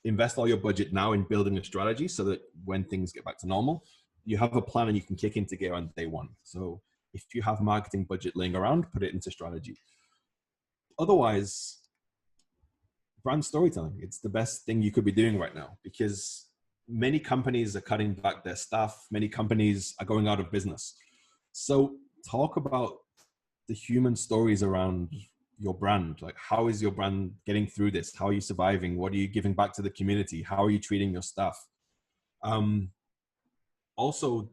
invest all your budget now in building a strategy so that when things get back to normal, you have a plan and you can kick into gear on day one. So if you have marketing budget laying around, put it into strategy. Otherwise, brand storytelling, it's the best thing you could be doing right now, because many companies are cutting back their staff. Many companies are going out of business. So talk about the human stories around your brand. Like, how is your brand getting through this? How are you surviving? What are you giving back to the community? How are you treating your staff? Also,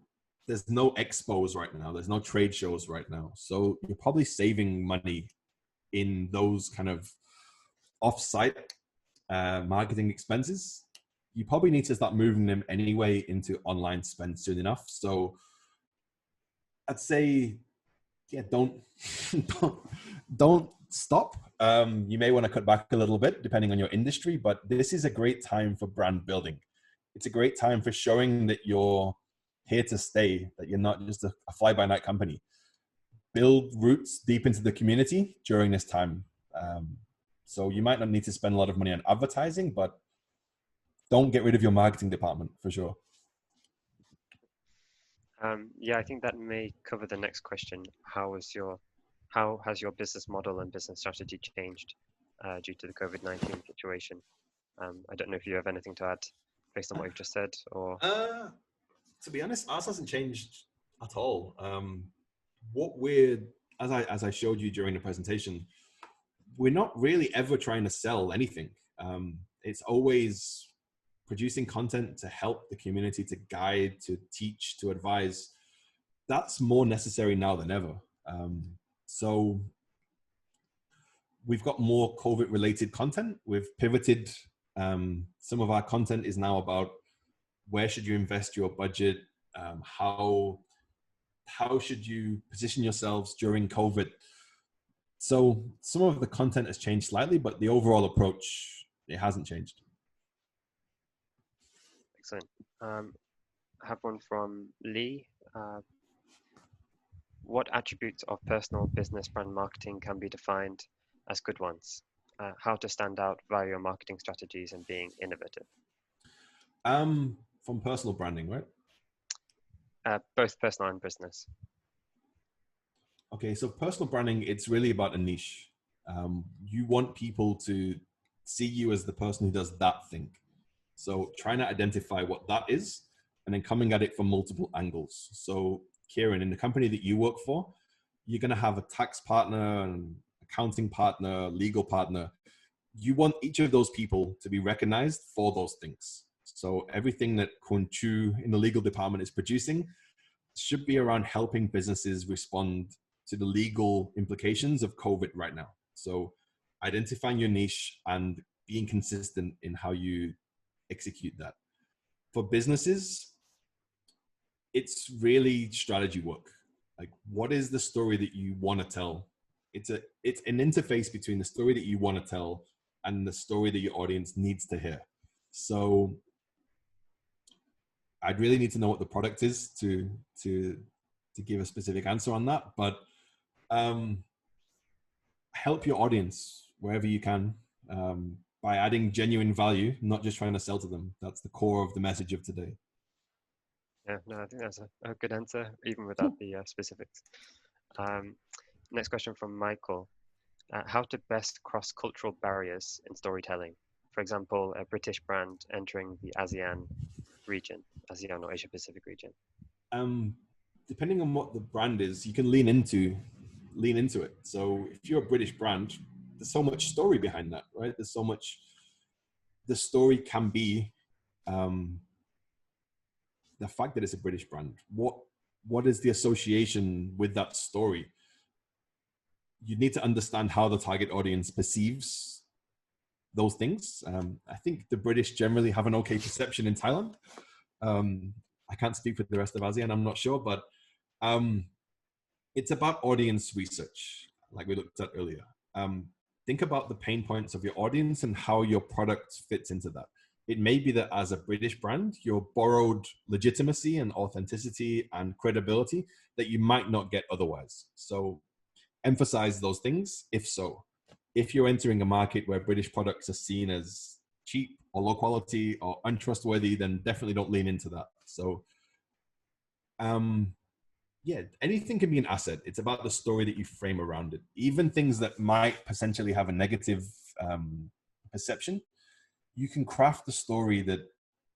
there's no expos right now. There's no trade shows right now. So you're probably saving money in those kind of off-site marketing expenses. You probably need to start moving them anyway into online spend soon enough. So I'd say, yeah, don't stop. You may want to cut back a little bit depending on your industry, but this is a great time for brand building. It's a great time for showing that you're here to stay, that you're not just a fly-by-night company. Build roots deep into the community during this time. So you might not need to spend a lot of money on advertising, but don't get rid of your marketing department for sure.
Yeah, I think that may cover the next question. How has your business model and business strategy changed due to the COVID-19 situation? I don't know if you have anything to add based on what you've just said, or.
To be honest, ours hasn't changed at all. As I showed you during the presentation, we're not really ever trying to sell anything. It's always producing content to help the community, to guide, to teach, to advise. That's more necessary now than ever. So we've got more COVID-related content. We've pivoted. Some of our content is now about where should you invest your budget? How should you position yourselves during COVID? So some of the content has changed slightly, but the overall approach, it hasn't changed.
Excellent. I have one from Lee. What attributes of personal business brand marketing can be defined as good ones? How to stand out via your marketing strategies and being innovative?
From personal branding, right?
Both personal and business.
Okay, so personal branding, it's really about a niche. You want people to see you as the person who does that thing. So trying to identify what that is and then coming at it from multiple angles. So Kieran, in the company that you work for, you're going to have a tax partner, an accounting partner, legal partner. You want each of those people to be recognized for those things. So everything that Kun Chu in the legal department is producing should be around helping businesses respond to the legal implications of COVID right now. So identifying your niche and being consistent in how you execute that. For businesses, it's really strategy work. Like, what is the story that you want to tell? It's an interface between the story that you want to tell and the story that your audience needs to hear. So I'd really need to know what the product is to give a specific answer on that. But help your audience wherever you can by adding genuine value, not just trying to sell to them. That's the core of the message of today.
Yeah, no, I think that's a good answer, even without the specifics. Next question from Michael. How to best cross cultural barriers in storytelling? For example, a British brand entering the ASEAN region, ASEAN or Asia Pacific region.
Depending on what the brand is, you can lean into it. So if you're a British brand, there's so much story behind that, right? There's so much. The story can be the fact that it's a British brand. What is the association with that story? You need to understand how the target audience perceives those things. I think the British generally have an okay perception in Thailand. I can't speak for the rest of ASEAN, I'm not sure, but it's about audience research, like we looked at earlier. Think about the pain points of your audience and how your product fits into that. It may be that as a British brand, you're borrowed legitimacy and authenticity and credibility that you might not get otherwise. So emphasize those things, if so. If you're entering a market where British products are seen as cheap or low quality or untrustworthy, then definitely don't lean into that. So, yeah, anything can be an asset. It's about the story that you frame around it. Even things that might potentially have a negative perception, you can craft the story that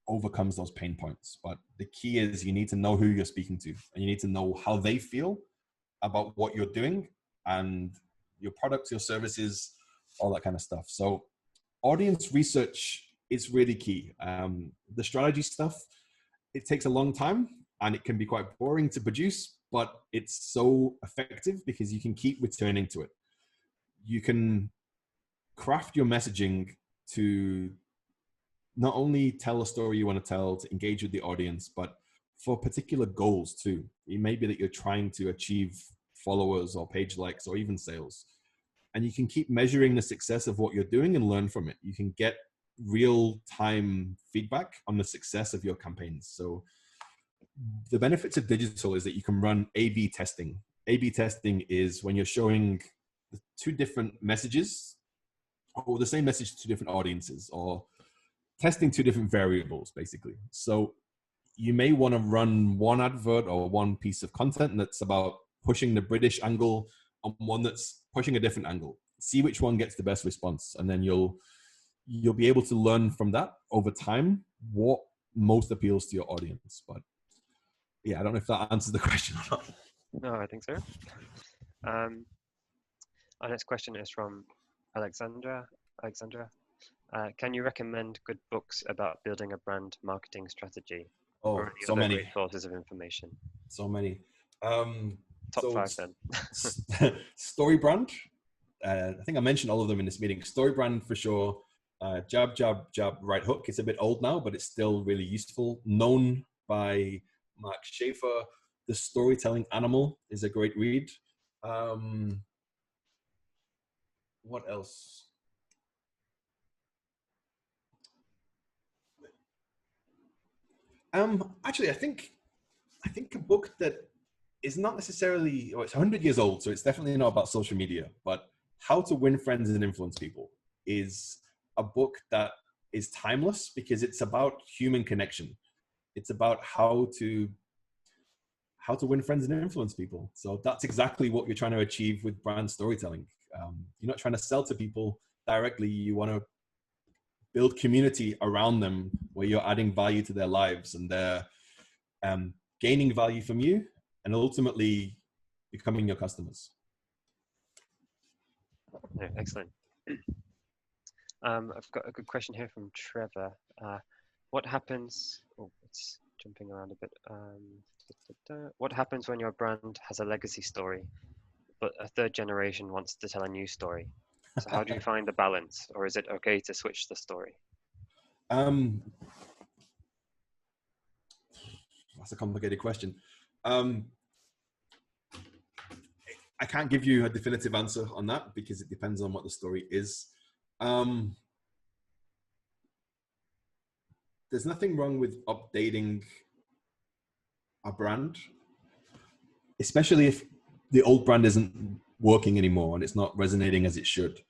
overcomes those pain points. But the key is you need to know who you're speaking to, and you need to know how they feel about what you're doing and your products, your services, all that kind of stuff. So audience research is really key. The strategy stuff, it takes a long time and it can be quite boring to produce, but it's so effective because you can keep returning to it. You can craft your messaging to not only tell a story you want to tell, to engage with the audience, but for particular goals too. It may be that you're trying to achieve followers or page likes or even sales. And you can keep measuring the success of what you're doing and learn from it. You can get real-time feedback on the success of your campaigns. So the benefits of digital is that you can run A/B testing. A/B testing is when you're showing two different messages or the same message to two different audiences, or testing two different variables, basically. So you may want to run one advert or one piece of content that's about pushing the British angle and one that's pushing a different angle. See which one gets the best response, and then you'll be able to learn from that over time what most appeals to your audience. But yeah, I don't know if that answers the question or not.
No, I think so. Our next question is from Alexandra. Can you recommend good books about building a brand marketing strategy?
Oh,
or any
so
other
many.
great sources of information?
So many.
Top 5 then.
Storybrand. I think I mentioned all of them in this meeting. Storybrand for sure. Jab, Jab, Jab, Right Hook. It's a bit old now, but it's still really useful. Known by Mark Schaefer. The Storytelling Animal is a great read. What else? Actually, I think a book that is not necessarily, or it's 100 years old, so it's definitely not about social media, but How to Win Friends and Influence People is a book that is timeless because it's about human connection. It's about how to win friends and influence people. So that's exactly what you're trying to achieve with brand storytelling. You're not trying to sell to people directly. You want to build community around them where you're adding value to their lives and they're gaining value from you and ultimately becoming your customers.
Yeah, excellent. I've got a good question here from Trevor. What happens? Oh, it's jumping around a bit. What happens when your brand has a legacy story, but a third generation wants to tell a new story? So how do you find the balance, or is it okay to switch the story?
That's a complicated question. I can't give you a definitive answer on that because it depends on what the story is. There's nothing wrong with updating a brand, especially if the old brand isn't working anymore and it's not resonating as it should.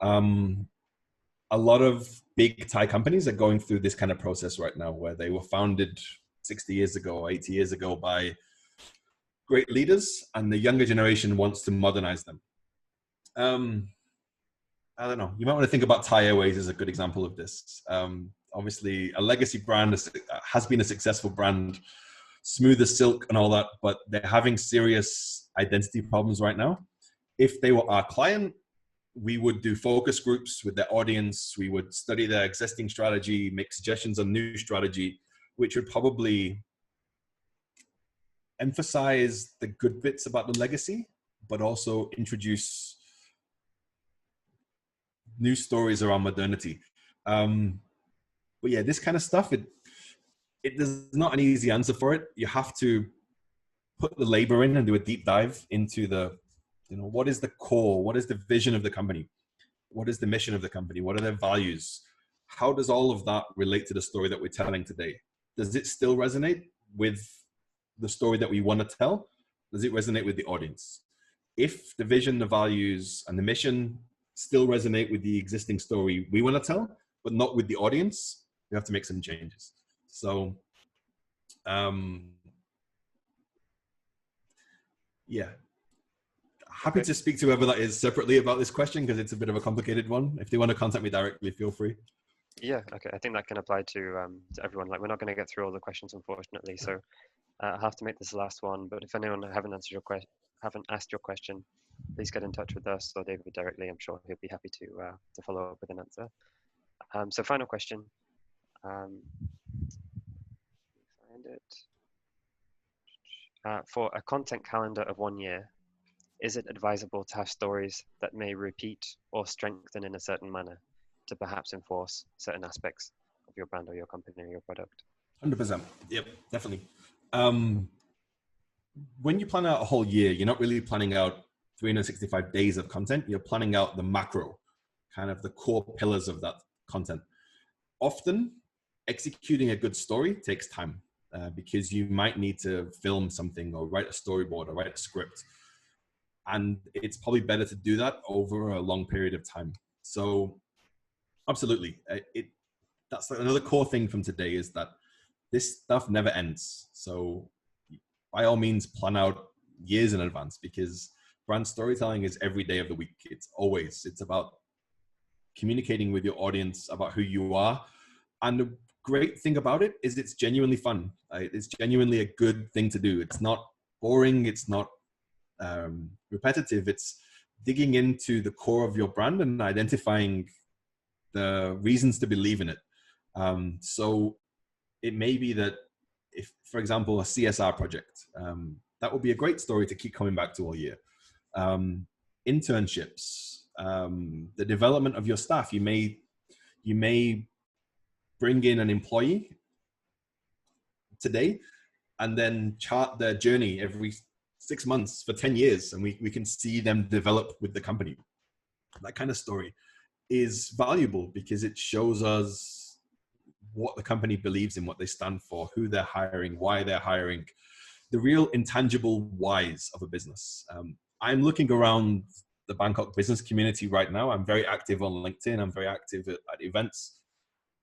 A lot of big Thai companies are going through this kind of process right now where they were founded 60 years ago, or 80 years ago by great leaders, and the younger generation wants to modernize them. I don't know. You might want to think about Thai Airways as a good example of this. Obviously, a legacy brand has been a successful brand, smooth as silk and all that, but they're having serious identity problems right now. If they were our client, we would do focus groups with their audience. We would study their existing strategy, make suggestions on new strategy, which would probably emphasize the good bits about the legacy, but also introduce new stories around modernity. But yeah, this kind of stuff, there's not an easy answer for it. You have to put the labor in and do a deep dive into what is the core? What is the vision of the company? What is the mission of the company? What are their values? How does all of that relate to the story that we're telling today? Does it still resonate with the story that we want to tell? Does it resonate with the audience? If the vision, the values, and the mission still resonate with the existing story we want to tell, but not with the audience, we have to make some changes. So, yeah. Happy to speak to whoever that is separately about this question because it's a bit of a complicated one. If they want to contact me directly, feel free.
Yeah, okay. I think that can apply to everyone. Like, we're not going to get through all the questions, unfortunately. So I'll have to make this the last one. But if anyone haven't asked your question, please get in touch with us or David directly. I'm sure he'll be happy to follow up with an answer. So final question. Find it. For a content calendar of 1 year, is it advisable to have stories that may repeat or strengthen in a certain manner to perhaps enforce certain aspects of your brand or your company or your product?
100%. Yep, definitely. When you plan out a whole year, you're not really planning out 365 days of content. You're planning out the macro, kind of the core pillars of that content. Often, executing a good story takes time because you might need to film something or write a storyboard or write a script. And it's probably better to do that over a long period of time. So absolutely. That's another core thing from today is that this stuff never ends. So by all means, plan out years in advance because brand storytelling is every day of the week. It's about communicating with your audience about who you are. And the great thing about it is it's genuinely fun. It's genuinely a good thing to do. It's not boring. It's not repetitive. It's digging into the core of your brand and identifying the reasons to believe in it. So it may be that if, for example, a CSR project, that would be a great story to keep coming back to all year. Internships, the development of your staff. You may bring in an employee today and then chart their journey every 6 months for 10 years, and we can see them develop with the company. That kind of story is valuable because it shows us what the company believes in, what they stand for, who they're hiring, why they're hiring, the real intangible whys of a business. I'm looking around the Bangkok business community right now. I'm very active on LinkedIn. I'm very active at events.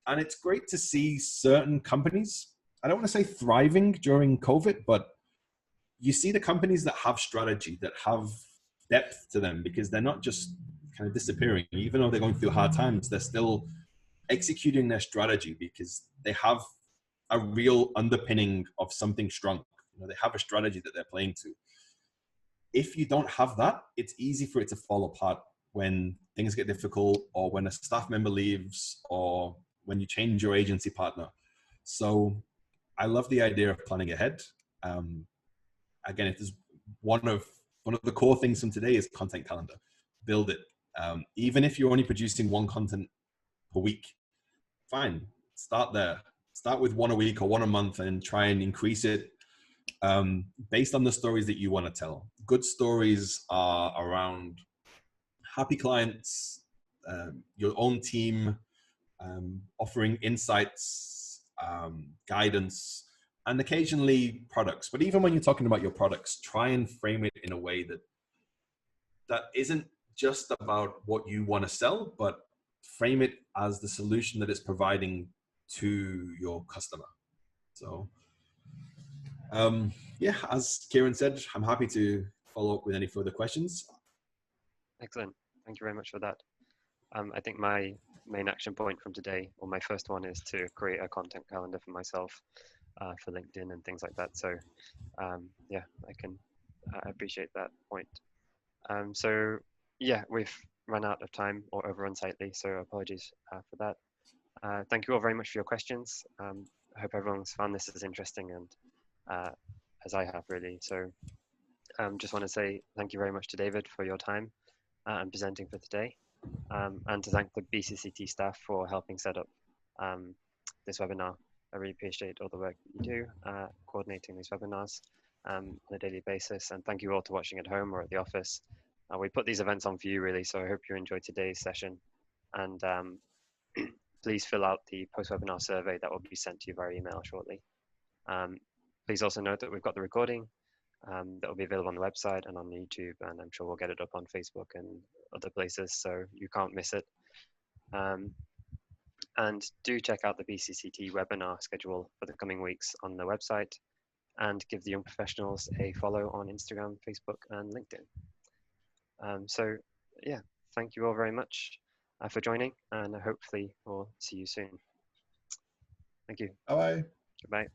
And it's great to see certain companies, I don't want to say thriving during COVID, but you see the companies that have strategy, that have depth to them, because they're not just kind of disappearing. Even though they're going through hard times, they're still executing their strategy because they have a real underpinning of something strong. You know, they have a strategy that they're playing to. If you don't have that, it's easy for it to fall apart when things get difficult, or when a staff member leaves, or when you change your agency partner. So I love the idea of planning ahead. Again, it is one of the core things from today is content calendar. Build it. Even if you're only producing one content per week, fine. Start there. Start with one a week or one a month, and try and increase it based on the stories that you want to tell. Good stories are around happy clients, your own team, offering insights, guidance, and occasionally products. But even when you're talking about your products, try and frame it in a way that isn't just about what you want to sell, but frame it as the solution that it's providing to your customer. So yeah, as Kieran said, I'm happy to follow up with any further questions.
Excellent. Thank you very much for that. I think my main action point from today, or my first one, is to create a content calendar for myself for LinkedIn and things like that. So yeah, I can appreciate that point. So yeah, we've run out of time or overrun slightly, so apologies for that. Thank you all very much for your questions. I hope everyone's found this as interesting and as I have, really. So just want to say thank you very much to David for your time and presenting for today, and to thank the BCCT staff for helping set up this webinar. I really appreciate all the work you do coordinating these webinars on a daily basis, and thank you all for watching at home or at the office. We put these events on for you, really, so I hope you enjoyed today's session, and please fill out the post-webinar survey that will be sent to you via email shortly. Please also note that we've got the recording that will be available on the website and on YouTube, and I'm sure we'll get it up on Facebook and other places, so you can't miss it. And do check out the BCCT webinar schedule for the coming weeks on the website, and give the Young Professionals a follow on Instagram, Facebook, and LinkedIn. So yeah, thank you all very much for joining, and hopefully we'll see you soon. Thank you.
Bye.
Goodbye.